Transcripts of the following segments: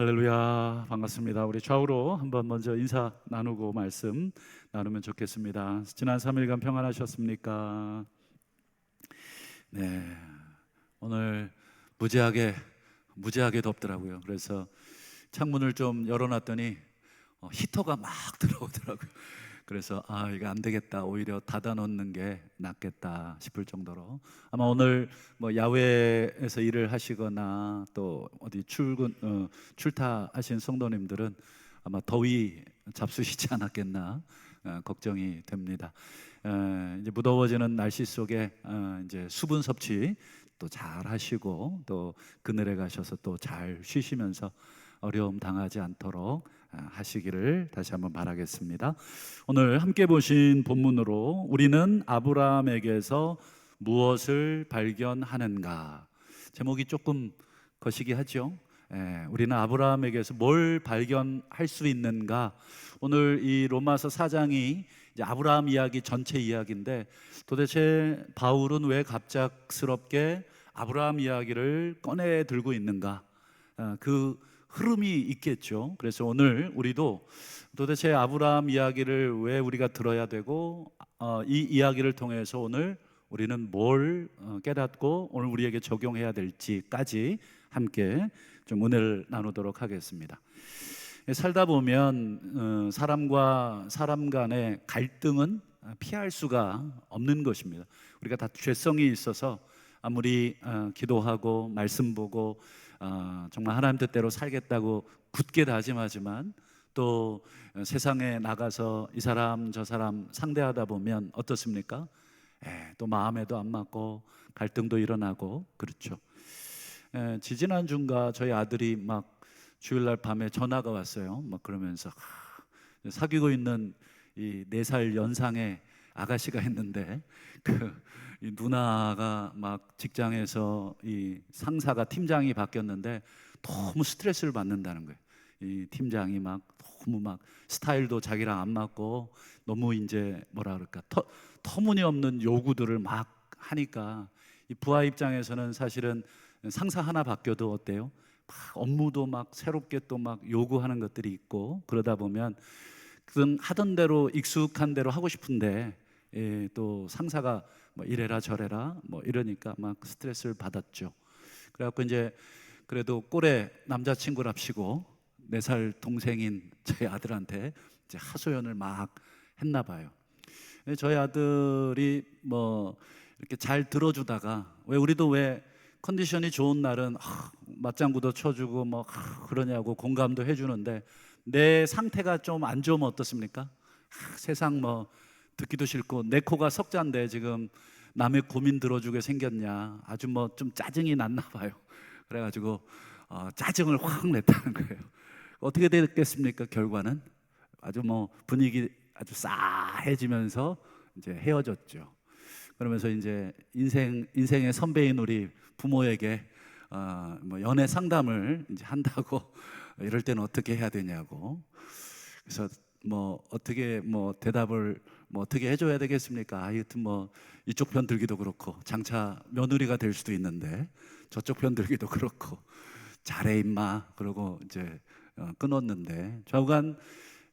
할렐루야, 반갑습니다. 우리 좌우로 한번 먼저 인사 나누고 말씀 나누면 좋겠습니다. 지난 3일간 평안하셨습니까? 네, 오늘 무지하게 덥더라고요. 그래서 창문을 좀 열어놨더니 히터가 막 들어오더라고요. 그래서 이거 안 되겠다, 오히려 닫아 놓는 게 낫겠다 싶을 정도로 아마 오늘 뭐 야외에서 일을 하시거나 또 어디 출타하신 성도님들은 아마 더위 잡수시지 않았겠나 걱정이 됩니다. 이제 무더워지는 날씨 속에 이제 수분 섭취 또 잘 하시고 또 그늘에 가셔서 또 잘 쉬시면서 어려움 당하지 않도록 하시기를 다시 한번 바라겠습니다. 오늘 함께 보신 본문으로 우리는 아브라함에게서 무엇을 발견하는가, 제목이 조금 거시기 하죠. 우리는 아브라함에게서 뭘 발견할 수 있는가. 오늘 이 로마서 4장이 이제 아브라함 이야기 전체 이야기인데, 도대체 바울은 왜 갑작스럽게 아브라함 이야기를 꺼내 들고 있는가? 그 흐름이 있겠죠. 그래서 오늘 우리도 도대체 아브라함 이야기를 왜 우리가 들어야 되고 이 이야기를 통해서 오늘 우리는 뭘 깨닫고 오늘 우리에게 적용해야 될지까지 함께 좀 은혜를 나누도록 하겠습니다. 살다 보면 사람과 사람 간의 갈등은 피할 수가 없는 것입니다. 우리가 다 죄성이 있어서 아무리 기도하고 말씀 보고 정말 하나님 뜻대로 살겠다고 굳게 다짐하지만 또 세상에 나가서 이 사람 저 사람 상대하다 보면 어떻습니까? 또 마음에도 안 맞고 갈등도 일어나고 그렇죠. 지지난주인가 저희 아들이 막 주일날 밤에 전화가 왔어요. 막 그러면서 사귀고 있는 이 4살 연상의 아가씨가 있는데 이 누나가 막 직장에서 이 상사가 팀장이 바뀌었는데 너무 스트레스를 받는다는 거예요. 이 팀장이 막 너무 막 스타일도 자기랑 안 맞고 너무 이제 뭐라 그럴까 터무니없는 요구들을 막 하니까 이 부하 입장에서는 사실은 상사 하나 바뀌어도 어때요? 막 업무도 막 새롭게 또 막 요구하는 것들이 있고 그러다 보면 그건 하던 대로 익숙한 대로 하고 싶은데 또 상사가 뭐 이래라 저래라 뭐 이러니까 막 스트레스를 받았죠. 그래갖고 이제 그래도 꼴에 남자친구랍시고 4살 동생인 저희 아들한테 이제 하소연을 막 했나 봐요. 저희 아들이 뭐 이렇게 잘 들어주다가 우리도 왜 컨디션이 좋은 날은 맞장구도 쳐주고 뭐 그러냐고 공감도 해주는데 내 상태가 좀 안 좋으면 어떻습니까? 세상 뭐 듣기도 싫고 내 코가 석잔데 지금 남의 고민 들어주게 생겼냐, 아주 뭐 좀 짜증이 났나 봐요. 그래가지고 짜증을 확 냈다는 거예요. 어떻게 됐겠습니까? 결과는 아주 뭐 분위기 아주 싸해지면서 이제 헤어졌죠. 그러면서 이제 인생의 선배인 우리 부모에게 뭐 연애 상담을 이제 한다고 이럴 때는 어떻게 해야 되냐고. 그래서 뭐 어떻게 뭐 대답을 뭐 어떻게 해줘야 되겠습니까? 하여튼 뭐 이쪽 편 들기도 그렇고 장차 며느리가 될 수도 있는데 저쪽 편 들기도 그렇고 잘해 임마 그러고 이제 끊었는데, 좌우간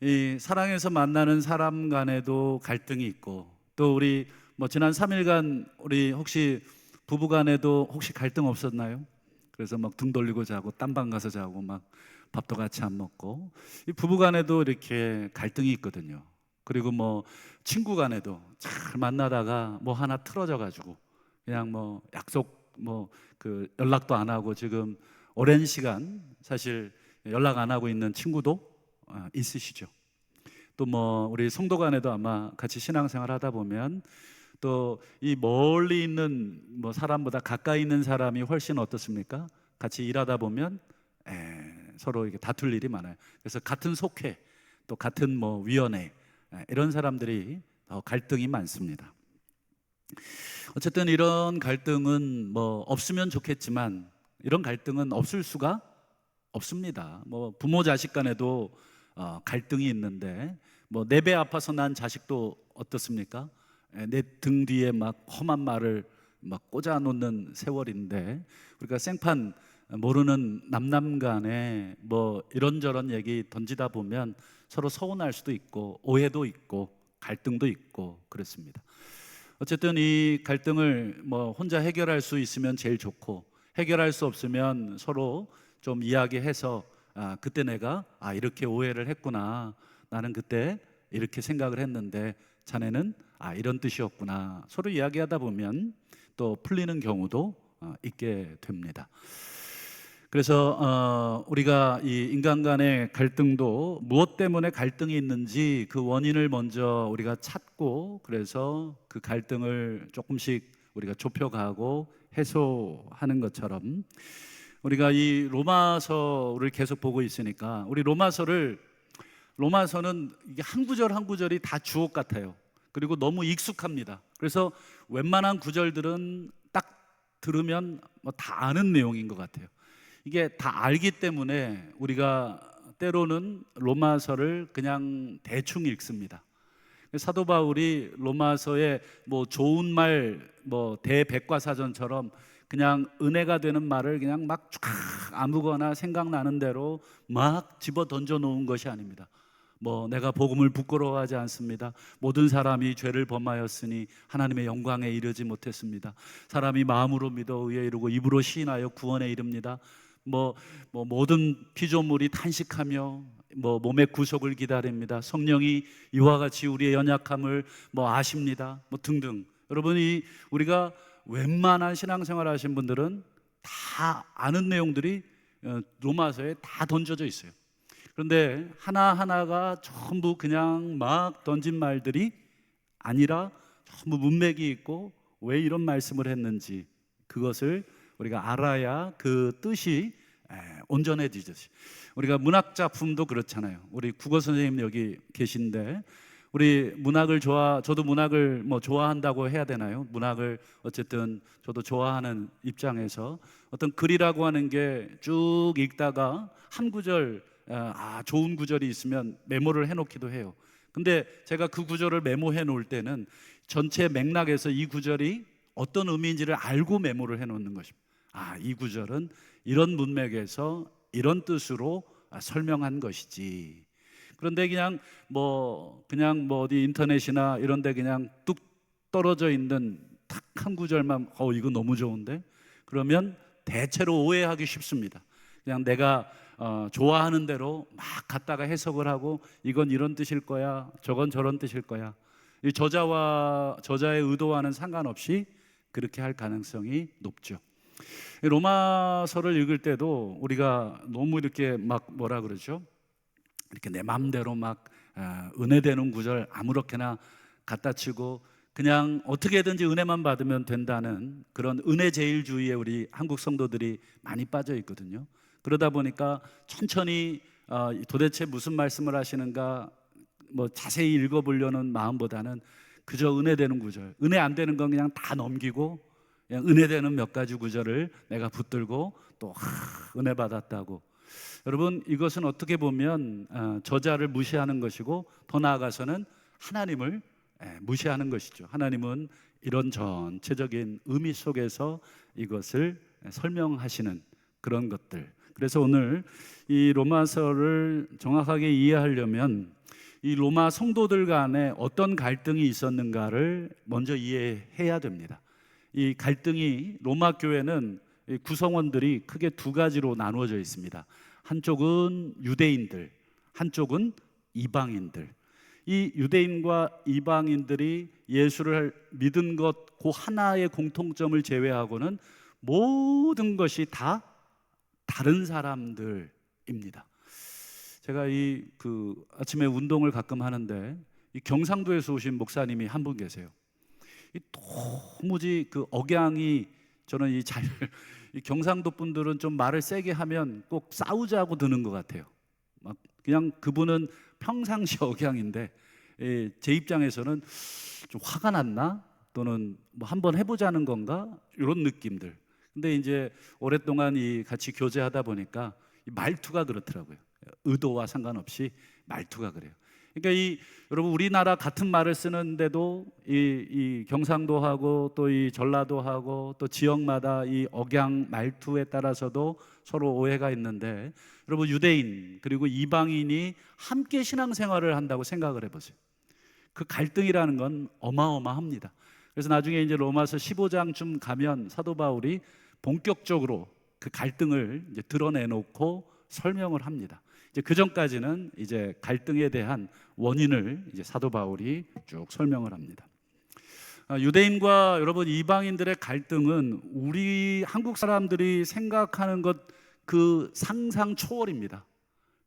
이 사랑해서 만나는 사람 간에도 갈등이 있고 또 우리 뭐 지난 3일간 우리 혹시 부부 간에도 혹시 갈등 없었나요? 그래서 막 등 돌리고 자고 딴방 가서 자고 막 밥도 같이 안 먹고, 이 부부 간에도 이렇게 갈등이 있거든요. 그리고 뭐 친구 간에도 잘 만나다가 뭐 하나 틀어져 가지고 그냥 뭐 약속 뭐 그 연락도 안 하고 지금 오랜 시간 사실 연락 안 하고 있는 친구도 있으시죠. 또 뭐 우리 성도 간에도 아마 같이 신앙생활 하다 보면 또 이 멀리 있는 뭐 사람보다 가까이 있는 사람이 훨씬 어떻습니까? 같이 일하다 보면 서로 이렇게 다툴 일이 많아요. 그래서 같은 속회 또 같은 뭐 위원회 이런 사람들이 갈등이 많습니다. 어쨌든 이런 갈등은 뭐 없으면 좋겠지만 이런 갈등은 없을 수가 없습니다. 뭐 부모 자식 간에도 갈등이 있는데 뭐 내 배 아파서 난 자식도 어떻습니까? 내 등 뒤에 막 험한 말을 막 꽂아 놓는 세월인데 우리가 생판 모르는 남남 간에 뭐 이런저런 얘기 던지다 보면 서로 서운할 수도 있고 오해도 있고 갈등도 있고 그렇습니다. 어쨌든 이 갈등을 뭐 혼자 해결할 수 있으면 제일 좋고, 해결할 수 없으면 서로 좀 이야기해서 그때 내가 이렇게 오해를 했구나, 나는 그때 이렇게 생각을 했는데 자네는 이런 뜻이었구나, 서로 이야기하다 보면 또 풀리는 경우도 있게 됩니다. 그래서 우리가 이 인간 간의 갈등도 무엇 때문에 갈등이 있는지 그 원인을 먼저 우리가 찾고, 그래서 그 갈등을 조금씩 우리가 좁혀가고 해소하는 것처럼, 우리가 이 로마서를 계속 보고 있으니까 우리 로마서는 이게 한 구절 한 구절이 다 주옥 같아요. 그리고 너무 익숙합니다. 그래서 웬만한 구절들은 딱 들으면 뭐 다 아는 내용인 것 같아요. 이게 다 알기 때문에 우리가 때로는 로마서를 그냥 대충 읽습니다. 사도 바울이 로마서에 뭐 좋은 말, 뭐 대백과사전처럼 그냥 은혜가 되는 말을 그냥 막 쫙 아무거나 생각나는 대로 막 집어 던져 놓은 것이 아닙니다. 뭐 내가 복음을 부끄러워하지 않습니다. 모든 사람이 죄를 범하였으니 하나님의 영광에 이르지 못했습니다. 사람이 마음으로 믿어 의에 이르고 입으로 시인하여 구원에 이릅니다. 뭐 모든 피조물이 탄식하며 몸의 구속을 기다립니다. 성령이 이와 같이 우리의 연약함을 아십니다. 등등. 여러분이 우리가 웬만한 신앙생활 하신 분들은 다 아는 내용들이 로마서에 다 던져져 있어요. 그런데 하나하나가 전부 그냥 막 던진 말들이 아니라 전부 문맥이 있고 왜 이런 말씀을 했는지 그것을 우리가 알아야 그 뜻이 온전해지듯이, 우리가 문학 작품도 그렇잖아요. 우리 국어 선생님 여기 계신데, 우리 문학을 저도 문학을 좋아한다고 해야 되나요? 문학을 어쨌든 저도 좋아하는 입장에서 어떤 글이라고 하는 게 쭉 읽다가 한 구절 좋은 구절이 있으면 메모를 해놓기도 해요. 근데 제가 그 구절을 메모해 놓을 때는 전체 맥락에서 이 구절이 어떤 의미인지를 알고 메모를 해놓는 것입니다. 이 구절은 이런 문맥에서 이런 뜻으로 설명한 것이지. 그런데 그냥 어디 인터넷이나 이런 데 그냥 뚝 떨어져 있는 딱 한 구절만 이거 너무 좋은데? 그러면 대체로 오해하기 쉽습니다. 그냥 내가 좋아하는 대로 막 갖다가 해석을 하고 이건 이런 뜻일 거야, 저건 저런 뜻일 거야. 이 저자의 의도와는 상관없이 그렇게 할 가능성이 높죠. 로마서를 읽을 때도 우리가 너무 이렇게 이렇게 내 마음대로 은혜되는 구절 아무렇게나 갖다 치고 그냥 어떻게든지 은혜만 받으면 된다는 그런 은혜제일주의에 우리 한국 성도들이 많이 빠져 있거든요. 그러다 보니까 천천히 도대체 무슨 말씀을 하시는가 자세히 읽어보려는 마음보다는 그저 은혜되는 구절, 은혜 안 되는 건 그냥 다 넘기고 그냥 은혜되는 몇 가지 구절을 내가 붙들고 또 은혜 받았다고. 여러분, 이것은 어떻게 보면 저자를 무시하는 것이고 더 나아가서는 하나님을 무시하는 것이죠. 하나님은 이런 전체적인 의미 속에서 이것을 설명하시는 그런 것들. 그래서 오늘 이 로마서를 정확하게 이해하려면 이 로마 성도들 간에 어떤 갈등이 있었는가를 먼저 이해해야 됩니다. 이 갈등이 로마 교회는 구성원들이 크게 두 가지로 나누어져 있습니다. 한쪽은 유대인들, 한쪽은 이방인들. 이 유대인과 이방인들이 예수를 믿은 것 그 하나의 공통점을 제외하고는 모든 것이 다 다른 사람들입니다. 제가 아침에 운동을 가끔 하는데 이 경상도에서 오신 목사님이 한 분 계세요. 도무지 그 억양이 저는 이 경상도 분들은 좀 말을 세게 하면 꼭 싸우자고 드는 것 같아요. 그냥 그분은 평상시 억양인데 제 입장에서는 좀 화가 났나? 또는 한번 해보자는 건가? 이런 느낌들. 근데 이제 오랫동안 같이 교제하다 보니까 이 말투가 그렇더라고요. 의도와 상관없이 말투가 그래요. 그러니까 여러분 우리나라 같은 말을 쓰는데도 이 경상도하고 또 이 전라도하고 또 지역마다 이 억양 말투에 따라서도 서로 오해가 있는데, 여러분 유대인 그리고 이방인이 함께 신앙생활을 한다고 생각을 해보세요. 그 갈등이라는 건 어마어마합니다. 그래서 나중에 이제 로마서 15장쯤 가면 사도 바울이 본격적으로 그 갈등을 이제 드러내놓고 설명을 합니다. 이제 그 전까지는 이제 갈등에 대한 원인을 이제 사도 바울이 쭉 설명을 합니다. 유대인과 여러분 이방인들의 갈등은 우리 한국 사람들이 생각하는 것 그 상상 초월입니다.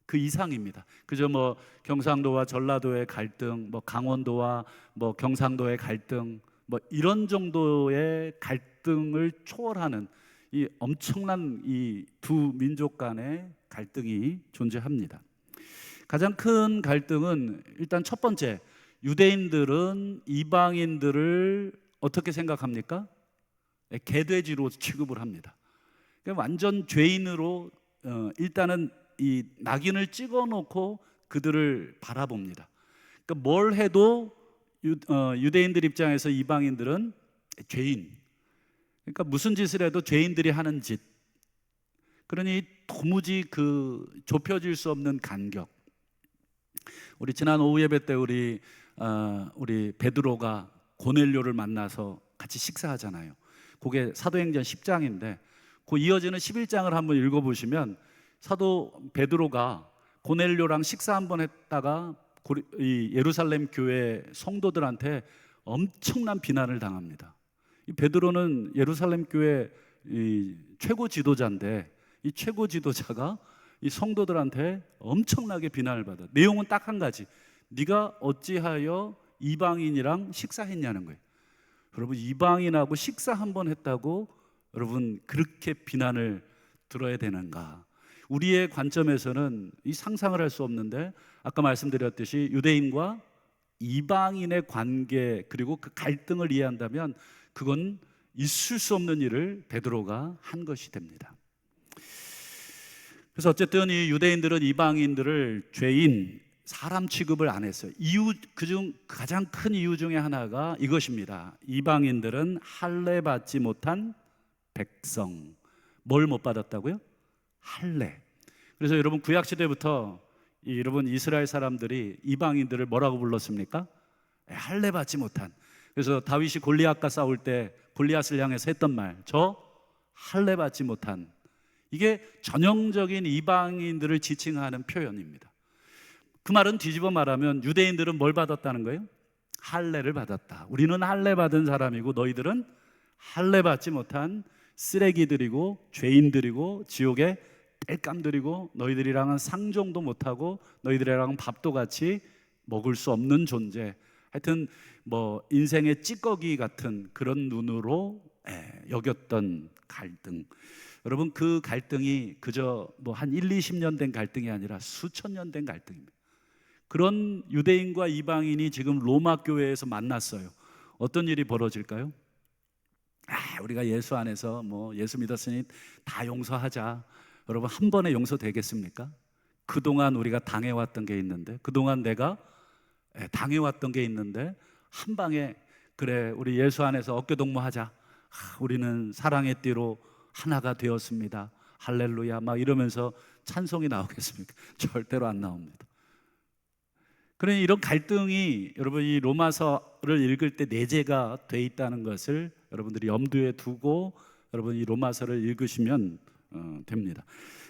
그 이상입니다. 그저 뭐 경상도와 전라도의 갈등, 뭐 강원도와 뭐 경상도의 갈등, 뭐 이런 정도의 갈등을 초월하는 이 엄청난 이 두 민족 간의 갈등이 존재합니다. 가장 큰 갈등은 일단 첫 번째, 유대인들은 이방인들을 어떻게 생각합니까? 개돼지로 취급을 합니다. 그러니까 완전 죄인으로 일단은 이 낙인을 찍어놓고 그들을 바라봅니다. 그러니까 뭘 해도 유대인들 입장에서 이방인들은 죄인. 그러니까 무슨 짓을 해도 죄인들이 하는 짓. 그러니 도무지 그 좁혀질 수 없는 간격. 우리 지난 오후 예배 때 우리 베드로가 고넬료를 만나서 같이 식사하잖아요. 그게 사도행전 10장인데 그 이어지는 11장을 한번 읽어보시면 사도 베드로가 고넬료랑 식사 한번 했다가 이 예루살렘 교회 성도들한테 엄청난 비난을 당합니다. 이 베드로는 예루살렘 교회 이 최고 지도자인데 이 최고 지도자가 이 성도들한테 엄청나게 비난을 받아. 내용은 딱 한 가지. 네가 어찌하여 이방인이랑 식사했냐는 거예요. 여러분 이방인하고 식사 한번 했다고 여러분 그렇게 비난을 들어야 되는가? 우리의 관점에서는 이 상상을 할 수 없는데, 아까 말씀드렸듯이 유대인과 이방인의 관계 그리고 그 갈등을 이해한다면 그건 있을 수 없는 일을 베드로가 한 것이 됩니다. 그래서 어쨌든 이 유대인들은 이방인들을 죄인, 사람 취급을 안 했어요. 이유, 그중 가장 큰 이유 중에 하나가 이것입니다. 이방인들은 할례 받지 못한 백성. 뭘 못 받았다고요? 할례. 그래서 여러분 구약 시대부터 여러분 이스라엘 사람들이 이방인들을 뭐라고 불렀습니까? 할례 받지 못한. 그래서 다윗이 골리앗과 싸울 때 골리앗을 향해서 했던 말, 저 할례 받지 못한. 이게 전형적인 이방인들을 지칭하는 표현입니다. 그 말은 뒤집어 말하면 유대인들은 뭘 받았다는 거예요? 할례를 받았다. 우리는 할례 받은 사람이고 너희들은 할례 받지 못한 쓰레기들이고 죄인들이고 지옥의 땔감들이고 너희들이랑은 상종도 못하고 너희들이랑은 밥도 같이 먹을 수 없는 존재. 하여튼 뭐 인생의 찌꺼기 같은 그런 눈으로 여겼던 갈등. 여러분 그 갈등이 그저 뭐 한 1, 20년 된 갈등이 아니라 수천 년 된 갈등입니다. 그런 유대인과 이방인이 지금 로마 교회에서 만났어요. 어떤 일이 벌어질까요? 우리가 예수 안에서 뭐 예수 믿었으니 다 용서하자. 여러분 한 번에 용서되겠습니까? 그동안 우리가 당해왔던 게 있는데, 그동안 내가 당해왔던 게 있는데 한 방에 그래 우리 예수 안에서 어깨동무하자. 우리는 사랑의 띠로 하나가 되었습니다. 할렐루야 막 이러면서 찬송이 나오겠습니까? 절대로 안 나옵니다. 그러니 이런 갈등이 여러분 이 로마서를 읽을 때 내재가 돼 있다는 것을 여러분들이 염두에 두고 여러분 이 로마서를 읽으시면 됩니다.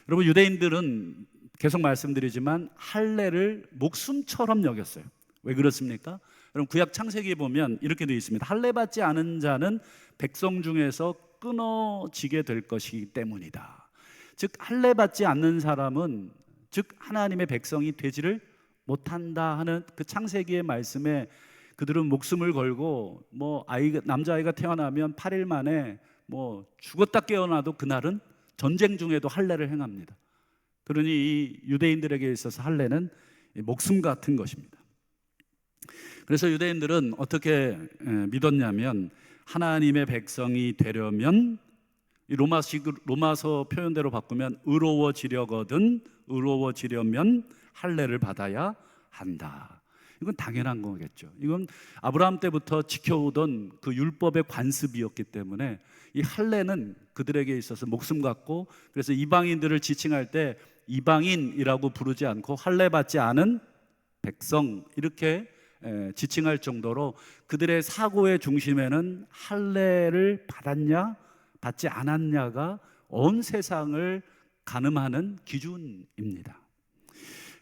여러분 유대인들은 계속 말씀드리지만 할례를 목숨처럼 여겼어요. 왜 그렇습니까? 여러분 구약 창세기에 보면 이렇게 되어 있습니다. 할례 받지 않은 자는 백성 중에서 끊어지게 될 것이기 때문이다. 즉 할례 받지 않는 사람은 즉 하나님의 백성이 되지를 못한다 하는 그 창세기의 말씀에 그들은 목숨을 걸고 뭐 남자아이가 태어나면 8일 만에 뭐 죽었다 깨어나도 그날은 전쟁 중에도 할례를 행합니다. 그러니 이 유대인들에게 있어서 할례는 목숨 같은 것입니다. 그래서 유대인들은 어떻게 믿었냐면 하나님의 백성이 되려면 이 로마서 표현대로 바꾸면 의로워지려거든 의로워지려면 할례를 받아야 한다. 이건 당연한 거겠죠. 이건 아브라함 때부터 지켜오던 그 율법의 관습이었기 때문에 이 할례는 그들에게 있어서 목숨 같고, 그래서 이방인들을 지칭할 때 이방인이라고 부르지 않고 할례 받지 않은 백성 이렇게 지칭할 정도로 그들의 사고의 중심에는 할례를 받았냐 받지 않았냐가 온 세상을 가늠하는 기준입니다.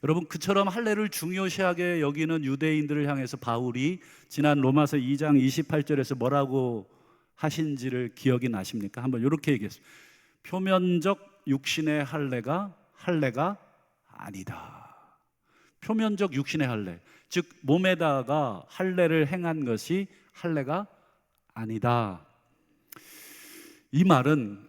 여러분, 그처럼 할례를 중요시하게 여기는 유대인들을 향해서 바울이 지난 로마서 2장 28절에서 뭐라고 하신지를 기억이 나십니까? 한번 이렇게 얘기했습니다. 표면적 육신의 할례가 아니다. 표면적 육신의 할례, 즉 몸에다가 할례를 행한 것이 할례가 아니다. 이 말은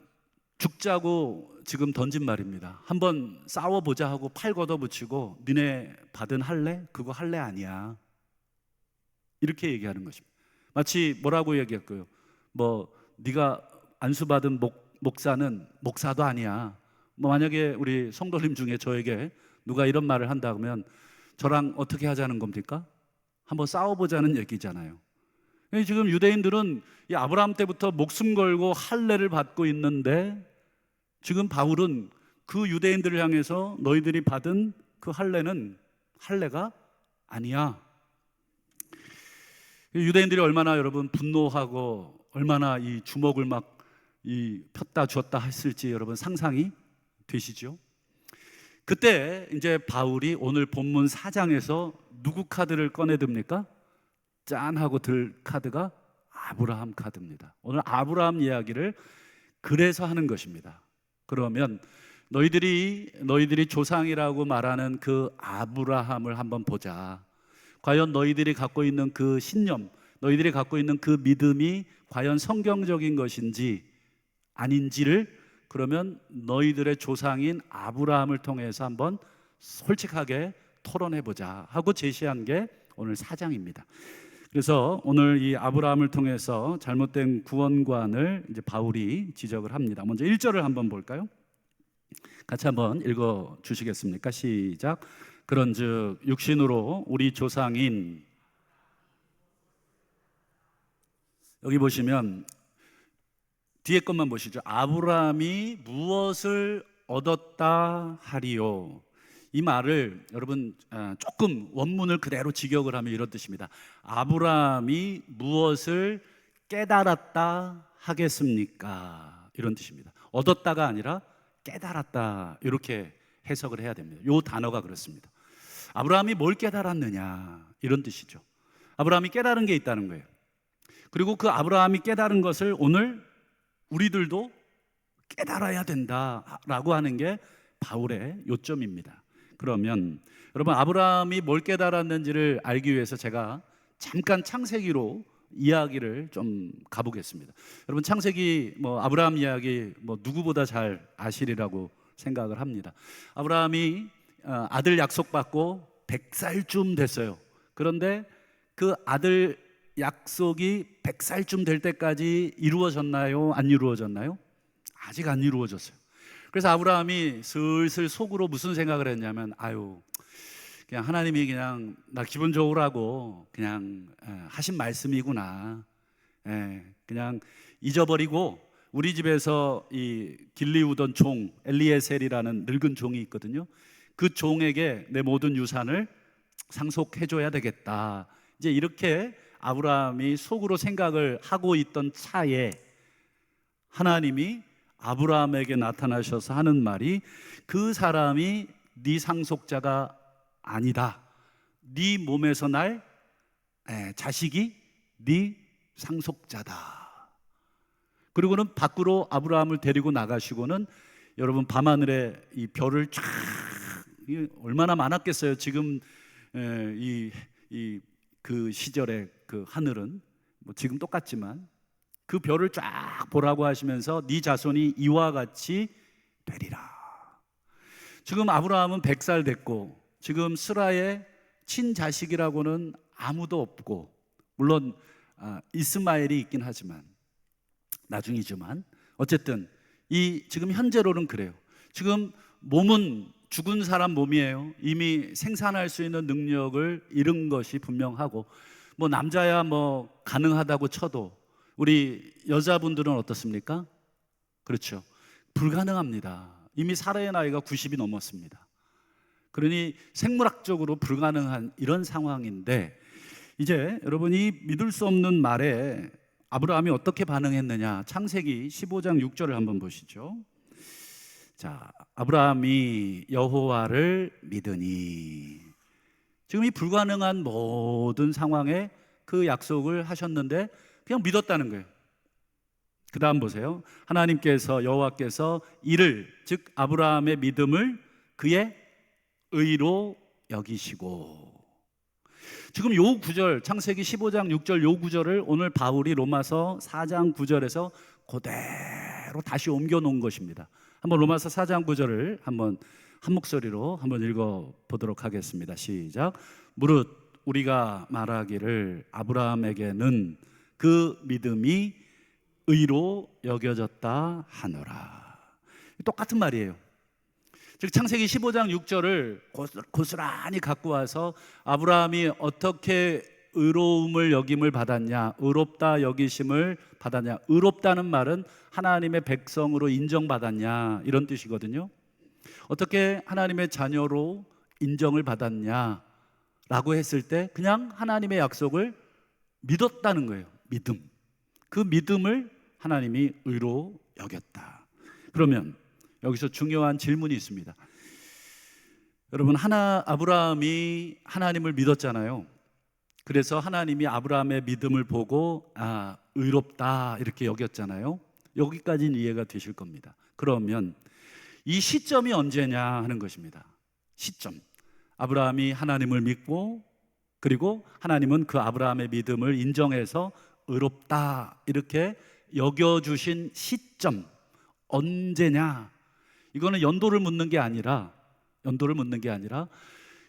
죽자고 지금 던진 말입니다. 한번 싸워보자 하고 팔 걷어붙이고 니네 받은 할례? 그거 할례 아니야, 이렇게 얘기하는 것입니다. 마치 뭐라고 얘기했고요, 뭐 네가 안수받은 목사는 목사도 아니야. 뭐 만약에 우리 성도님 중에 저에게 누가 이런 말을 한다 그러면 저랑 어떻게 하자는 겁니까? 한번 싸워보자는 얘기잖아요. 지금 유대인들은 이 아브라함 때부터 목숨 걸고 할례를 받고 있는데, 지금 바울은 그 유대인들을 향해서 너희들이 받은 그 할례는 할례가 아니야. 유대인들이 얼마나 여러분 분노하고 얼마나 이 주먹을 막 폈다 줬다 했을지 여러분 상상이 되시죠? 그때 이제 바울이 오늘 본문 4장에서 누구 카드를 꺼내듭니까? 짠 하고 들 카드가 아브라함 카드입니다. 오늘 아브라함 이야기를 그래서 하는 것입니다. 그러면 너희들이 조상이라고 말하는 그 아브라함을 한번 보자. 과연 너희들이 갖고 있는 그 신념, 너희들이 갖고 있는 그 믿음이 과연 성경적인 것인지 아닌지를 그러면 너희들의 조상인 아브라함을 통해서 한번 솔직하게 토론해보자 하고 제시한 게 오늘 4장입니다. 그래서 오늘 이 아브라함을 통해서 잘못된 구원관을 이제 바울이 지적을 합니다. 먼저 1절을 한번 볼까요? 같이 한번 읽어 주시겠습니까? 시작. 그런즉 육신으로 우리 조상인, 여기 보시면 뒤에 것만 보시죠. 아브라함이 무엇을 얻었다 하리요. 이 말을 여러분 조금 원문을 그대로 직역을 하면 이런 뜻입니다. 아브라함이 무엇을 깨달았다 하겠습니까? 이런 뜻입니다. 얻었다가 아니라 깨달았다, 이렇게 해석을 해야 됩니다. 이 단어가 그렇습니다. 아브라함이 뭘 깨달았느냐, 이런 뜻이죠. 아브라함이 깨달은 게 있다는 거예요. 그리고 그 아브라함이 깨달은 것을 오늘 우리들도 깨달아야 된다라고 하는 게 바울의 요점입니다. 그러면 여러분, 아브라함이 뭘 깨달았는지를 알기 위해서 제가 잠깐 창세기로 이야기를 좀 가보겠습니다. 여러분, 창세기 아브라함 이야기 누구보다 잘 아시리라고 생각을 합니다. 아브라함이 아들 약속받고 100살쯤 됐어요. 그런데 그 아들 약속이 100살쯤 될 때까지 이루어졌나요? 안 이루어졌나요? 아직 안 이루어졌어요. 그래서 아브라함이 슬슬 속으로 무슨 생각을 했냐면, 그냥 하나님이 그냥 나 기분 좋으라고 그냥 하신 말씀이구나. 그냥 잊어버리고, 우리 집에서 이 길리우던 종 엘리에셀이라는 늙은 종이 있거든요. 그 종에게 내 모든 유산을 상속해줘야 되겠다. 이제 이렇게 아브라함이 속으로 생각을 하고 있던 차에 하나님이 아브라함에게 나타나셔서 하는 말이, 그 사람이 네 상속자가 아니다. 네 몸에서 날 자식이 네 상속자다. 그리고는 밖으로 아브라함을 데리고 나가시고는 여러분, 밤하늘에 이 별을 쫙, 얼마나 많았겠어요. 지금 그 시절의 그 하늘은 지금 똑같지만 그 별을 쫙 보라고 하시면서 네 자손이 이와 같이 되리라. 지금 아브라함은 100살 됐고, 지금 스라의 친자식이라고는 아무도 없고, 물론 이스마엘이 있긴 하지만 나중이지만 어쨌든 지금 현재로는 그래요. 지금 몸은 죽은 사람 몸이에요. 이미 생산할 수 있는 능력을 잃은 것이 분명하고, 뭐 남자야 뭐 가능하다고 쳐도 우리 여자분들은 어떻습니까? 그렇죠. 불가능합니다. 이미 살아의 나이가 90이 넘었습니다. 그러니 생물학적으로 불가능한 이런 상황인데, 이제 여러분이 믿을 수 없는 말에 아브라함이 어떻게 반응했느냐, 창세기 15장 6절을 한번 보시죠. 자, 아브라함이 여호와를 믿으니, 지금 이 불가능한 모든 상황에 그 약속을 하셨는데 그냥 믿었다는 거예요. 그 다음 보세요. 하나님께서, 여호와께서 이를, 즉 아브라함의 믿음을 그의 의로 여기시고. 지금 요 구절, 창세기 15장 6절 요 구절을 오늘 바울이 로마서 4장 9절에서 그대로 다시 옮겨 놓은 것입니다. 한번 로마서 4장 9절을 한번 한 목소리로 한번 읽어 보도록 하겠습니다. 시작. 무릇 우리가 말하기를 아브라함에게는 그 믿음이 의로 여겨졌다 하노라. 똑같은 말이에요. 즉 창세기 15장 6절을 고스란히 갖고 와서 아브라함이 어떻게 의로움을 여김을 받았냐, 의롭다 여기심을 받았냐. 의롭다는 말은 하나님의 백성으로 인정받았냐, 이런 뜻이거든요. 어떻게 하나님의 자녀로 인정을 받았냐 라고 했을 때 그냥 하나님의 약속을 믿었다는 거예요. 믿음. 그 믿음을 하나님이 의로 여겼다. 그러면 여기서 중요한 질문이 있습니다. 여러분, 아브라함이 하나님을 믿었잖아요. 그래서 하나님이 아브라함의 믿음을 보고 의롭다 이렇게 여겼잖아요. 여기까지는 이해가 되실 겁니다. 그러면 이 시점이 언제냐 하는 것입니다. 시점. 아브라함이 하나님을 믿고, 그리고 하나님은 그 아브라함의 믿음을 인정해서 의롭다 이렇게 여겨주신 시점 언제냐? 이거는 연도를 묻는 게 아니라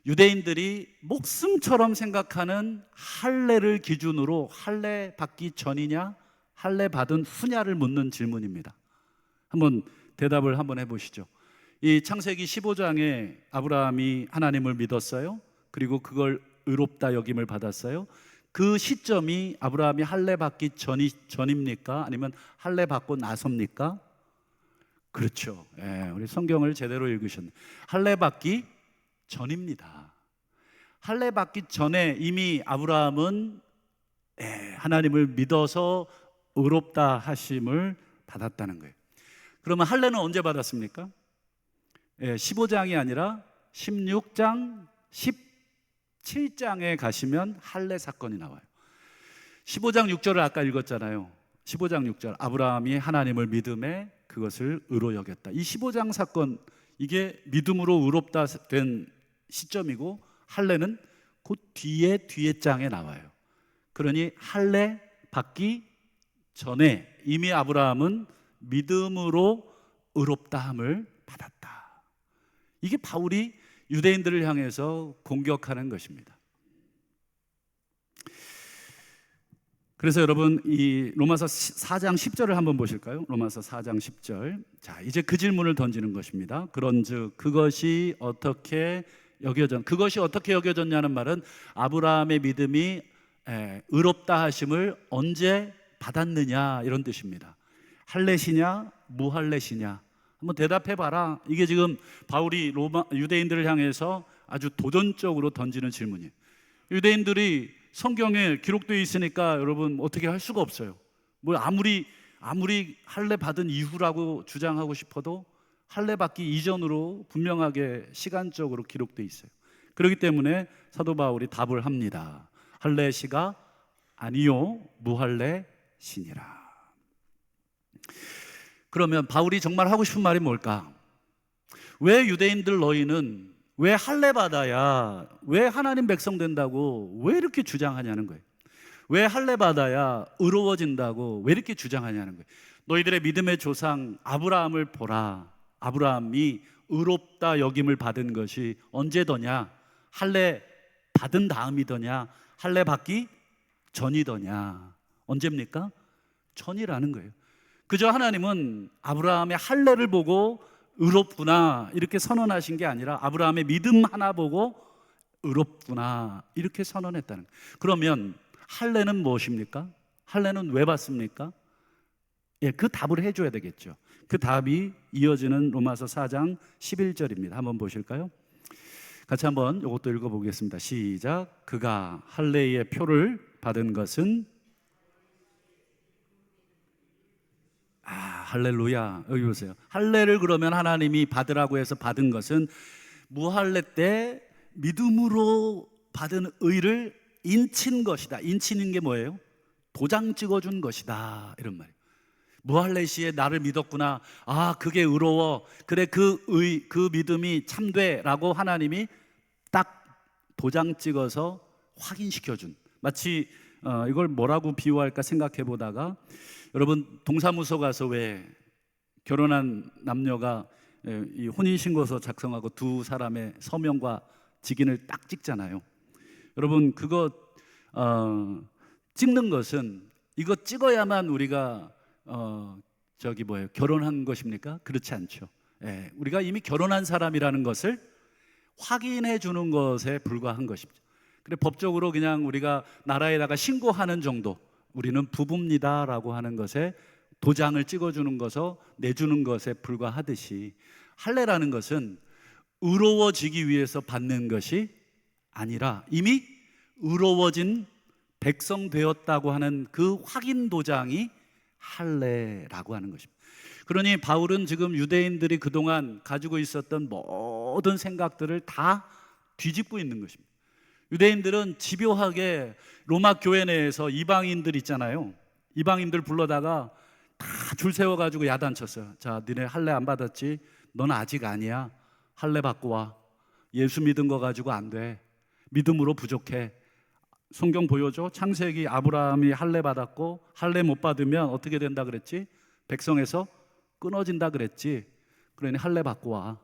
유대인들이 목숨처럼 생각하는 할례를 기준으로 할례 받기 전이냐, 할례 받은 후냐를 묻는 질문입니다. 한번 대답을 한번 해보시죠. 이 창세기 15장에 아브라함이 하나님을 믿었어요. 그리고 그걸 의롭다 여김을 받았어요. 그 시점이 아브라함이 할례 받기 전입니까? 아니면 할례 받고 나섭니까? 그렇죠. 우리 성경을 제대로 읽으셨네. 할례 받기 전입니다. 할례 받기 전에 이미 아브라함은 하나님을 믿어서 의롭다 하심을 받았다는 거예요. 그러면 할례는 언제 받았습니까? 15장이 아니라 16장, 17장에 가시면 할례 사건이 나와요. 15장 6절을 아까 읽었잖아요. 15장 6절, 아브라함이 하나님을 믿음에 그것을 의로 여겼다. 이 15장 사건, 이게 믿음으로 의롭다 된 시점이고, 할례는 그 뒤에 장에 나와요. 그러니 할례 받기 전에 이미 아브라함은 믿음으로 의롭다함을 받았다. 이게 바울이 유대인들을 향해서 공격하는 것입니다. 그래서 여러분, 이 로마서 4장 10절을 한번 보실까요? 로마서 4장 10절. 자, 이제 그 질문을 던지는 것입니다. 그런즉 그것이 어떻게 여겨졌냐는 말은 아브라함의 믿음이 의롭다 하심을 언제 받았느냐, 이런 뜻입니다. 할례시냐 무할례시냐, 한번 대답해 봐라. 이게 지금 바울이 유대인들을 향해서 아주 도전적으로 던지는 질문이에요. 유대인들이 성경에 기록되어 있으니까 여러분 어떻게 할 수가 없어요. 뭐 아무리 할례 받은 이후라고 주장하고 싶어도 할례 받기 이전으로 분명하게 시간적으로 기록되어 있어요. 그렇기 때문에 사도 바울이 답을 합니다. 할례시가 아니요 무할례시니라. 그러면 바울이 정말 하고 싶은 말이 뭘까? 왜 유대인들 너희는 왜 할례 받아야, 왜 하나님 백성 된다고 왜 이렇게 주장하냐는 거예요. 왜 할례 받아야 의로워진다고 왜 이렇게 주장하냐는 거예요. 너희들의 믿음의 조상 아브라함을 보라. 아브라함이 의롭다 여김을 받은 것이 언제더냐? 할례 받은 다음이더냐? 할례 받기 전이더냐? 언제입니까? 전이라는 거예요. 그저 하나님은 아브라함의 할례를 보고 의롭구나 이렇게 선언하신 게 아니라 아브라함의 믿음 하나 보고 의롭구나 이렇게 선언했다는 거예요. 그러면 할례는 무엇입니까? 할례는 왜 받습니까? 예, 그 답을 해줘야 되겠죠. 그 답이 이어지는 로마서 4장 11절입니다. 한번 보실까요? 같이 한번 이것도 읽어보겠습니다. 시작. 그가 할례의 표를 받은 것은 할렐루야. 여기 보세요. 할례를 그러면 하나님이 받으라고 해서 받은 것은 무할례 때 믿음으로 받은 의를 인친 것이다. 인치는 게 뭐예요? 도장 찍어준 것이다 이런 말이에요. 무할례 시에 나를 믿었구나, 그게 의로워, 그래 그 믿음이 참돼라고 하나님이 딱 도장 찍어서 확인시켜준, 마치 이걸 뭐라고 비유할까 생각해 보다가 여러분 동사무소 가서 왜 결혼한 남녀가 이 혼인신고서 작성하고 두 사람의 서명과 직인을 딱 찍잖아요. 여러분 그거 찍는 것은 이거 찍어야만 우리가 결혼한 것입니까? 그렇지 않죠. 예, 우리가 이미 결혼한 사람이라는 것을 확인해 주는 것에 불과한 것입니다. 그래 법적으로 그냥 우리가 나라에다가 신고하는 정도, 우리는 부부입니다라고 하는 것에 도장을 찍어주는 것을 내주는 것에 불과하듯이 할례라는 것은 의로워지기 위해서 받는 것이 아니라 이미 의로워진 백성 되었다고 하는 그 확인 도장이 할례라고 하는 것입니다. 그러니 바울은 지금 유대인들이 그동안 가지고 있었던 모든 생각들을 다 뒤집고 있는 것입니다. 유대인들은 집요하게 로마 교회 내에서 이방인들 있잖아요. 이방인들 불러다가 다 줄 세워가지고 야단쳤어요. 자, 니네 할례 안 받았지? 넌 아직 아니야. 할례 받고 와. 예수 믿은 거 가지고 안 돼. 믿음으로 부족해. 성경 보여줘. 창세기 아브라함이 할례 받았고 할례 못 받으면 어떻게 된다 그랬지? 백성에서 끊어진다 그랬지. 그러니 할례 받고 와.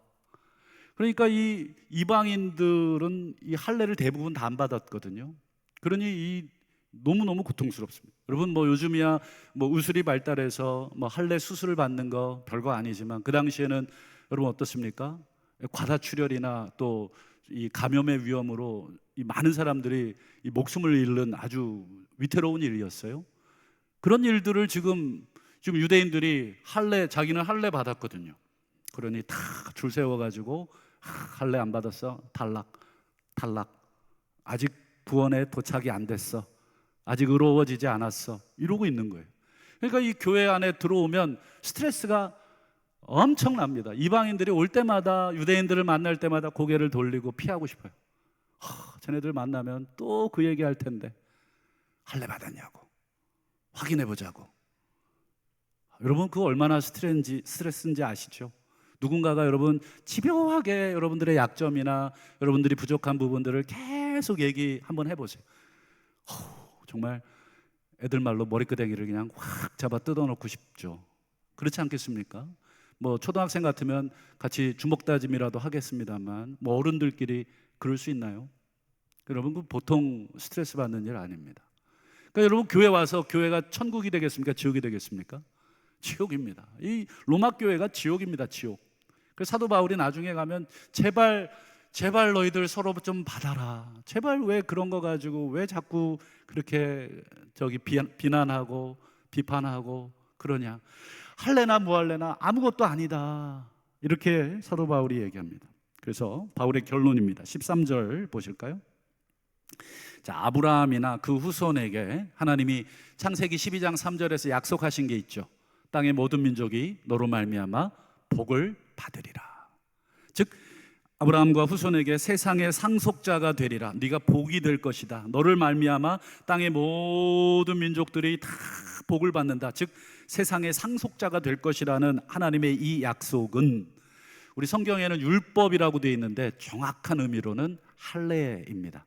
그러니까 이 이방인들은 이 할례를 대부분 다 안 받았거든요. 그러니 이 너무너무 고통스럽습니다. 여러분 요즘이야 의술이 발달해서 할례 수술을 받는 거 별거 아니지만 그 당시에는 여러분 어떻습니까? 과다출혈이나 또 이 감염의 위험으로 이 많은 사람들이 이 목숨을 잃는 아주 위태로운 일이었어요. 그런 일들을 지금 유대인들이 자기는 할례 받았거든요. 그러니 다 줄 세워가지고 할례 안 받았어? 탈락. 아직 구원에 도착이 안 됐어. 아직 의로워지지 않았어. 이러고 있는 거예요. 그러니까 이 교회 안에 들어오면 스트레스가 엄청납니다. 이방인들이 올 때마다 유대인들을 만날 때마다 고개를 돌리고 피하고 싶어요. 쟤네들 만나면 또 그 얘기할 텐데 할례 받았냐고 확인해 보자고. 여러분 그거 얼마나 스트레스인지 아시죠? 누군가가 여러분 집요하게 여러분들의 약점이나 여러분들이 부족한 부분들을 계속 얘기 한번 해보세요. 정말 애들 말로 머리끄댕이를 그냥 확 잡아 뜯어놓고 싶죠. 그렇지 않겠습니까? 초등학생 같으면 같이 주먹다짐이라도 하겠습니다만 어른들끼리 그럴 수 있나요? 여러분 그 보통 스트레스 받는 일 아닙니다. 그러니까 여러분 교회 와서 교회가 천국이 되겠습니까? 지옥이 되겠습니까? 지옥입니다. 이 로마 교회가 지옥입니다. 지옥. 그래서 사도 바울이 나중에 가면 제발 너희들 서로 좀 받아라. 제발 왜 그런 거 가지고 왜 자꾸 그렇게 비난하고 비판하고 그러냐. 할례나 무할례나 아무것도 아니다. 이렇게 사도 바울이 얘기합니다. 그래서 바울의 결론입니다. 13절 보실까요? 자, 아브라함이나 그 후손에게 하나님이 창세기 12장 3절에서 약속하신 게 있죠. 땅의 모든 민족이 너로 말미암아 복을 받으리라. 즉 아브라함과 후손에게 세상의 상속자가 되리라. 네가 복이 될 것이다. 너를 말미암아 땅의 모든 민족들이 다 복을 받는다. 즉 세상의 상속자가 될 것이라는 하나님의 이 약속은 우리 성경에는 율법이라고 되어 있는데 정확한 의미로는 할례입니다.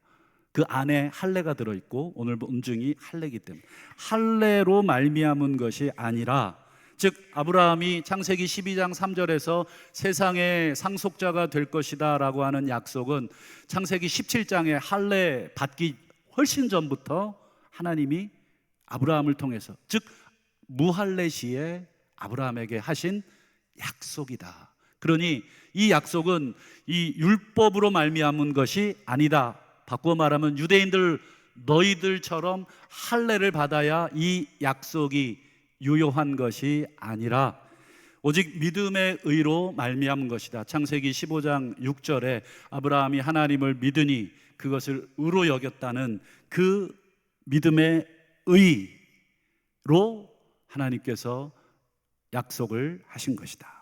그 안에 할례가 들어있고 오늘 본증이 할례이기 때문에 할례로 말미암은 것이 아니라, 즉 아브라함이 창세기 12장 3절에서 세상의 상속자가 될 것이다 라고 하는 약속은 창세기 17장에 할례 받기 훨씬 전부터 하나님이 아브라함을 통해서, 즉 무할례 시에 아브라함에게 하신 약속이다. 그러니 이 약속은 이 율법으로 말미암은 것이 아니다. 바꾸어 말하면 유대인들 너희들처럼 할례를 받아야 이 약속이 유효한 것이 아니라 오직 믿음의 의로 말미암은 것이다. 창세기 15장 6절에 아브라함이 하나님을 믿으니 그것을 의로 여겼다는 그 믿음의 의로 하나님께서 약속을 하신 것이다.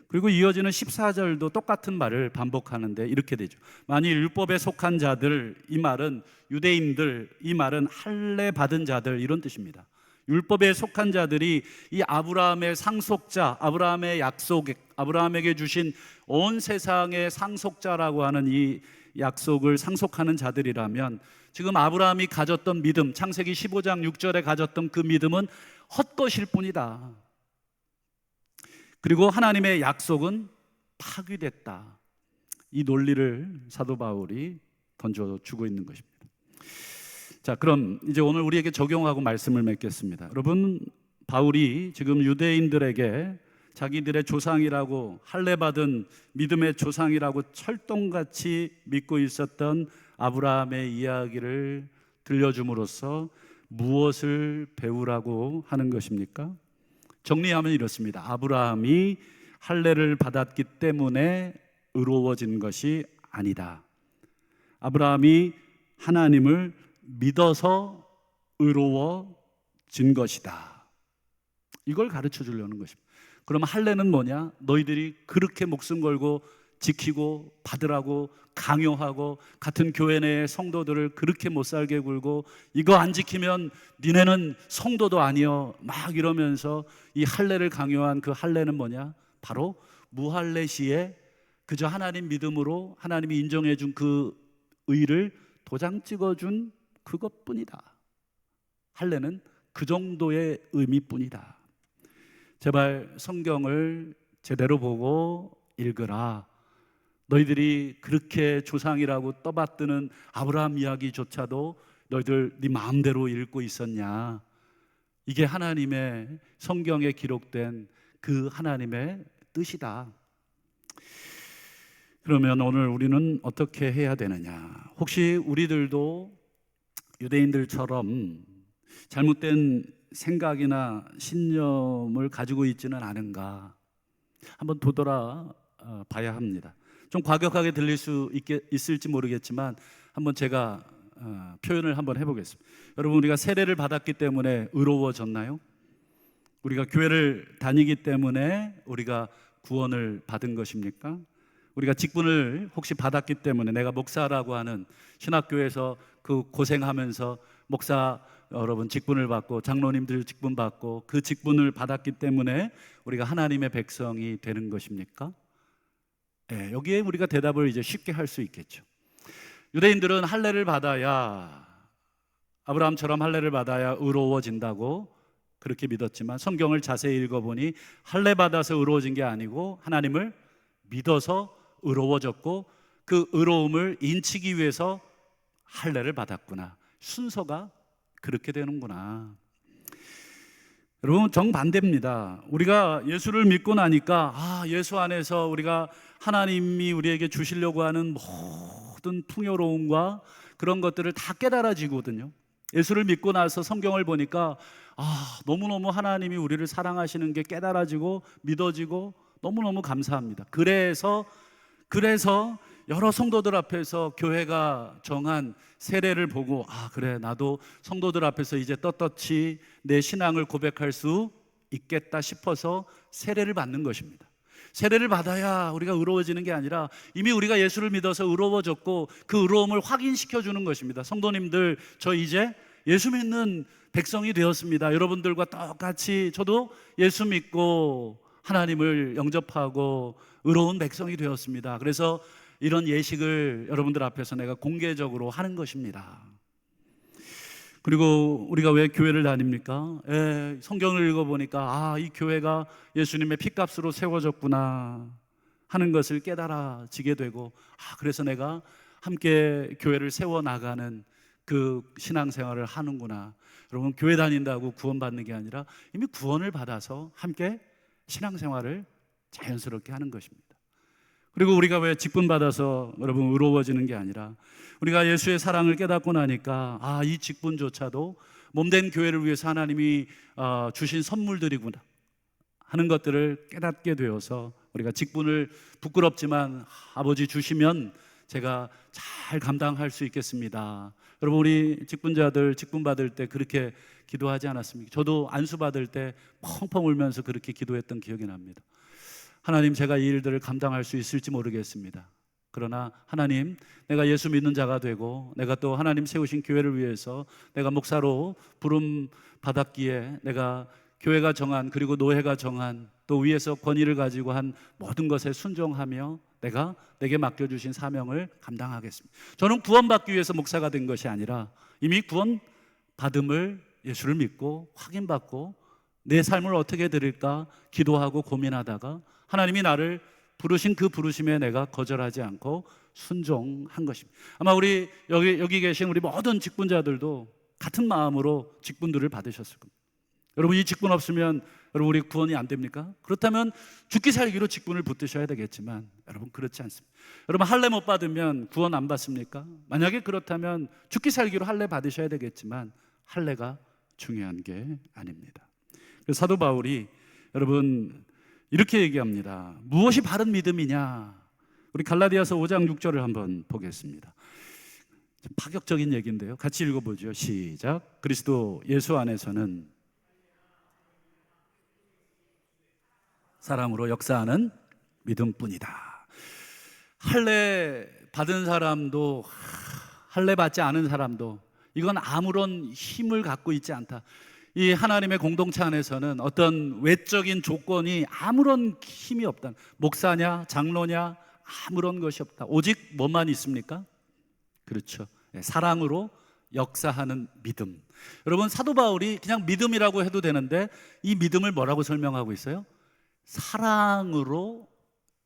그리고 이어지는 14절도 똑같은 말을 반복하는데 이렇게 되죠. 만일 율법에 속한 자들, 이 말은 유대인들, 이 말은 할례 받은 자들, 이런 뜻입니다. 율법에 속한 자들이 이 아브라함의 상속자, 아브라함의 약속, 아브라함에게 주신 온 세상의 상속자라고 하는 이 약속을 상속하는 자들이라면 지금 아브라함이 가졌던 믿음, 창세기 15장 6절에 가졌던 그 믿음은 헛것일 뿐이다. 그리고 하나님의 약속은 파기됐다. 이 논리를 사도 바울이 던져주고 있는 것입니다. 자, 그럼 이제 오늘 우리에게 적용하고 말씀을 맺겠습니다. 여러분, 바울이 지금 유대인들에게 자기들의 조상이라고 할례받은 믿음의 조상이라고 철동같이 믿고 있었던 아브라함의 이야기를 들려줌으로써 무엇을 배우라고 하는 것입니까? 정리하면 이렇습니다. 아브라함이 할례를 받았기 때문에 의로워진 것이 아니다. 아브라함이 하나님을 믿어서 의로워진 것이다. 이걸 가르쳐 주려는 것입니다. 그럼 할례는 뭐냐? 너희들이 그렇게 목숨 걸고 지키고 받으라고 강요하고 같은 교회 내의 성도들을 그렇게 못 살게 굴고 이거 안 지키면 니네는 성도도 아니여 막 이러면서 이 할례를 강요한 그 할례는 뭐냐? 바로 무할례 시에 그저 하나님 믿음으로 하나님이 인정해 준 그 의를 도장 찍어준 그것뿐이다. 할례는 그 정도의 의미뿐이다. 제발 성경을 제대로 보고 읽으라. 너희들이 그렇게 조상이라고 떠받드는 아브라함 이야기조차도 너희들 네 마음대로 읽고 있었냐? 이게 하나님의 성경에 기록된 그 하나님의 뜻이다. 그러면 오늘 우리는 어떻게 해야 되느냐? 혹시 우리들도 유대인들처럼 잘못된 생각이나 신념을 가지고 있지는 않은가? 한번 되돌아 봐야 합니다. 좀 과격하게 들릴 수 있을지 모르겠지만 한번 제가 표현을 한번 해보겠습니다. 여러분, 우리가 세례를 받았기 때문에 의로워졌나요? 우리가 교회를 다니기 때문에 우리가 구원을 받은 것입니까? 우리가 직분을 혹시 받았기 때문에 내가 목사라고 하는 신학교에서 그 고생하면서 목사 여러분 직분을 받고 장로님들 직분 받고 그 직분을 받았기 때문에 우리가 하나님의 백성이 되는 것입니까? 네, 여기에 우리가 대답을 이제 쉽게 할 수 있겠죠. 유대인들은 할례를 받아야 아브라함처럼 할례를 받아야 의로워진다고 그렇게 믿었지만 성경을 자세히 읽어보니 할례 받아서 의로워진 게 아니고 하나님을 믿어서 의로워졌고 그 의로움을 인치기 위해서 할례를 받았구나. 순서가 그렇게 되는구나. 여러분, 정반대입니다. 우리가 예수를 믿고 나니까 예수 안에서 우리가 하나님이 우리에게 주시려고 하는 모든 풍요로움과 그런 것들을 다 깨달아지거든요. 예수를 믿고 나서 성경을 보니까 너무너무 하나님이 우리를 사랑하시는 게 깨달아지고 믿어지고 너무너무 감사합니다. 그래서 여러 성도들 앞에서 교회가 정한 세례를 보고 그래, 나도 성도들 앞에서 이제 떳떳이 내 신앙을 고백할 수 있겠다 싶어서 세례를 받는 것입니다. 세례를 받아야 우리가 의로워지는 게 아니라 이미 우리가 예수를 믿어서 의로워졌고 그 의로움을 확인시켜 주는 것입니다. 성도님들, 저 이제 예수 믿는 백성이 되었습니다. 여러분들과 똑같이 저도 예수 믿고 하나님을 영접하고 의로운 백성이 되었습니다. 그래서 이런 예식을 여러분들 앞에서 내가 공개적으로 하는 것입니다. 그리고 우리가 왜 교회를 다닙니까? 성경을 읽어보니까 이 교회가 예수님의 피값으로 세워졌구나 하는 것을 깨달아지게 되고 그래서 내가 함께 교회를 세워나가는 그 신앙생활을 하는구나. 여러분, 교회 다닌다고 구원받는 게 아니라 이미 구원을 받아서 함께 신앙생활을 자연스럽게 하는 것입니다. 그리고 우리가 왜 직분 받아서 여러분 의로워지는 게 아니라 우리가 예수의 사랑을 깨닫고 나니까 이 직분조차도 몸된 교회를 위해서 하나님이 주신 선물들이구나 하는 것들을 깨닫게 되어서 우리가 직분을 부끄럽지만 아버지 주시면 제가 잘 감당할 수 있겠습니다. 여러분, 우리 직분자들 직분 받을 때 그렇게 기도하지 않았습니까? 저도 안수 받을 때 펑펑 울면서 그렇게 기도했던 기억이 납니다. 하나님, 제가 이 일들을 감당할 수 있을지 모르겠습니다. 그러나 하나님, 내가 예수 믿는 자가 되고 내가 또 하나님 세우신 교회를 위해서 내가 목사로 부름 받았기에 내가 교회가 정한, 그리고 노회가 정한, 또 위에서 권위를 가지고 한 모든 것에 순종하며 내게 맡겨주신 사명을 감당하겠습니다. 저는 구원받기 위해서 목사가 된 것이 아니라 이미 구원받음을, 예수를 믿고 확인받고 내 삶을 어떻게 드릴까 기도하고 고민하다가 하나님이 나를 부르신 그 부르심에 내가 거절하지 않고 순종한 것입니다. 아마 우리 여기 계신 우리 모든 직분자들도 같은 마음으로 직분들을 받으셨을 겁니다. 여러분, 이 직분 없으면 여러분 우리 구원이 안 됩니까? 그렇다면 죽기 살기로 직분을 붙드셔야 되겠지만 여러분, 그렇지 않습니다. 여러분, 할례 못 받으면 구원 안 받습니까? 만약에 그렇다면 죽기 살기로 할례 받으셔야 되겠지만 할례가 중요한 게 아닙니다. 그래서 사도 바울이 여러분 이렇게 얘기합니다. 무엇이 바른 믿음이냐? 우리 갈라디아서 5장 6절을 한번 보겠습니다. 좀 파격적인 얘기인데요, 같이 읽어보죠. 시작. 그리스도 예수 안에서는 사랑으로 역사하는 믿음뿐이다. 할례 받은 사람도 할례 받지 않은 사람도 이건 아무런 힘을 갖고 있지 않다. 이 하나님의 공동체 안에서는 어떤 외적인 조건이 아무런 힘이 없다. 목사냐 장로냐 아무런 것이 없다. 오직 뭐만 있습니까? 그렇죠, 사랑으로 역사하는 믿음. 여러분, 사도 바울이 그냥 믿음이라고 해도 되는데 이 믿음을 뭐라고 설명하고 있어요? 사랑으로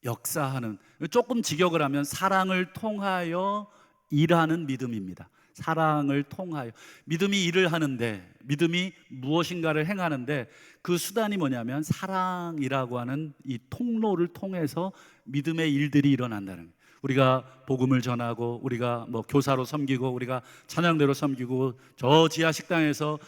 역사하는, 조금 직역을 하면 사랑을 통하여 일하는 믿음입니다. 사랑을 통하여. 믿음이 일을 하는데, 믿음이 무엇인가를 행하는데 그 수단이 뭐냐면 사랑이라고 하는 이 통로를 통해서 믿음의 일들이 일어난다는 거예요. 우리가 복음을 전하고 우리가 교사로 섬기고 우리가 찬양대로 섬기고 저 지하 식당에서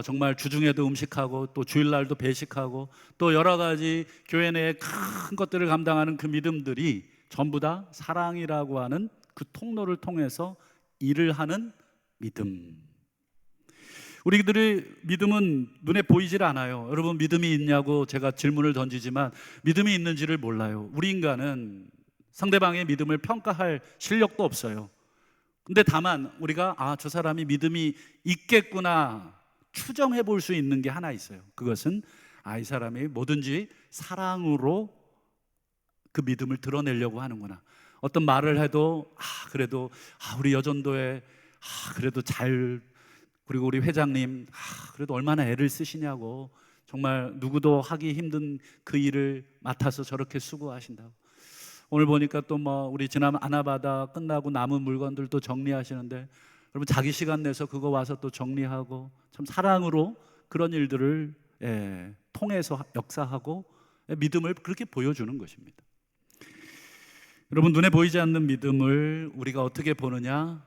정말 주중에도 음식하고 또 주일날도 배식하고 또 여러 가지 교회 내의 큰 것들을 감당하는 그 믿음들이 전부 다 사랑이라고 하는 그 통로를 통해서 일을 하는 믿음. 우리들의 믿음은 눈에 보이질 않아요. 여러분, 믿음이 있냐고 제가 질문을 던지지만 믿음이 있는지를 몰라요. 우리 인간은 상대방의 믿음을 평가할 실력도 없어요. 근데 다만 우리가 저 사람이 믿음이 있겠구나 추정해 볼 수 있는 게 하나 있어요. 그것은 이 사람이 뭐든지 사랑으로 그 믿음을 드러내려고 하는구나. 어떤 말을 해도 그래도 우리 여전도에 그래도 잘, 그리고 우리 회장님 그래도 얼마나 애를 쓰시냐고, 정말 누구도 하기 힘든 그 일을 맡아서 저렇게 수고하신다고. 오늘 보니까 또 우리 지난 아나바다 끝나고 남은 물건들도 정리하시는데 여러분, 자기 시간 내서 그거 와서 또 정리하고 참 사랑으로 그런 일들을 통해서 역사하고 믿음을 그렇게 보여주는 것입니다. 여러분, 눈에 보이지 않는 믿음을 우리가 어떻게 보느냐?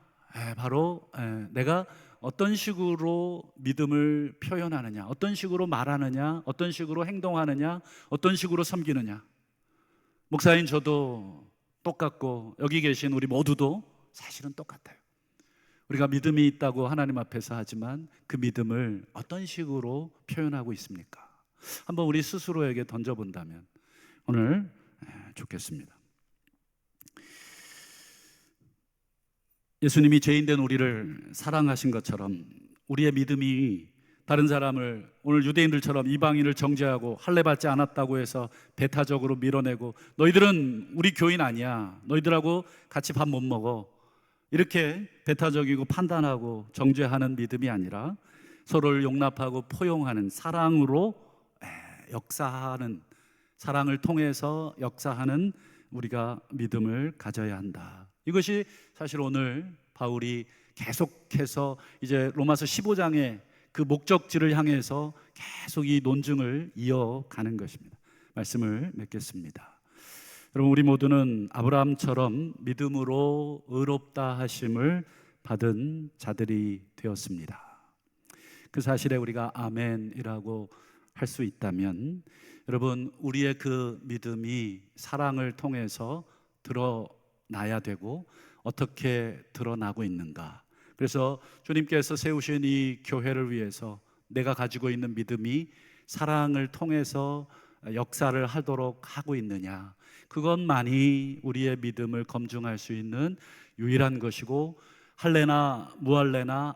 바로 내가 어떤 식으로 믿음을 표현하느냐, 어떤 식으로 말하느냐, 어떤 식으로 행동하느냐, 어떤 식으로 섬기느냐. 목사인 저도 똑같고 여기 계신 우리 모두도 사실은 똑같아요. 우리가 믿음이 있다고 하나님 앞에서 하지만 그 믿음을 어떤 식으로 표현하고 있습니까? 한번 우리 스스로에게 던져본다면 오늘 좋겠습니다. 예수님이 죄인된 우리를 사랑하신 것처럼 우리의 믿음이 다른 사람을, 오늘 유대인들처럼 이방인을 정죄하고 할례 받지 않았다고 해서 배타적으로 밀어내고 너희들은 우리 교인 아니야, 너희들하고 같이 밥 못 먹어, 이렇게 배타적이고 판단하고 정죄하는 믿음이 아니라 서로를 용납하고 포용하는 사랑으로 역사하는, 사랑을 통해서 역사하는 우리가 믿음을 가져야 한다. 이것이 사실 오늘 바울이 계속해서 이제 로마서 15장의 그 목적지를 향해서 계속 이 논증을 이어가는 것입니다. 말씀을 맺겠습니다. 여러분, 우리 모두는 아브라함처럼 믿음으로 의롭다 하심을 받은 자들이 되었습니다. 그 사실에 우리가 아멘이라고 할 수 있다면, 여러분, 우리의 그 믿음이 사랑을 통해서 드러나야 되고, 어떻게 드러나고 있는가? 그래서 주님께서 세우신 이 교회를 위해서 내가 가지고 있는 믿음이 사랑을 통해서 역사를 하도록 하고 있느냐, 그것만이 우리의 믿음을 검증할 수 있는 유일한 것이고, 할래나 무할래나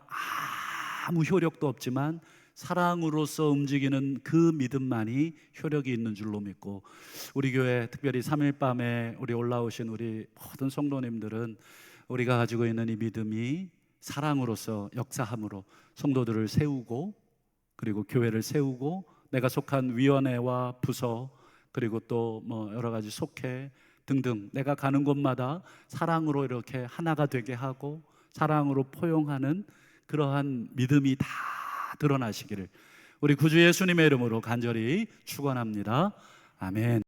아무 효력도 없지만 사랑으로서 움직이는 그 믿음만이 효력이 있는 줄로 믿고, 우리 교회 특별히 3일 밤에 우리 올라오신 우리 모든 성도님들은 우리가 가지고 있는 이 믿음이 사랑으로서 역사함으로 성도들을 세우고, 그리고 교회를 세우고, 내가 속한 위원회와 부서, 그리고 또 뭐 여러 가지 속회 등등 내가 가는 곳마다 사랑으로 이렇게 하나가 되게 하고 사랑으로 포용하는 그러한 믿음이 다 드러나시기를 우리 구주 예수님의 이름으로 간절히 축원합니다. 아멘.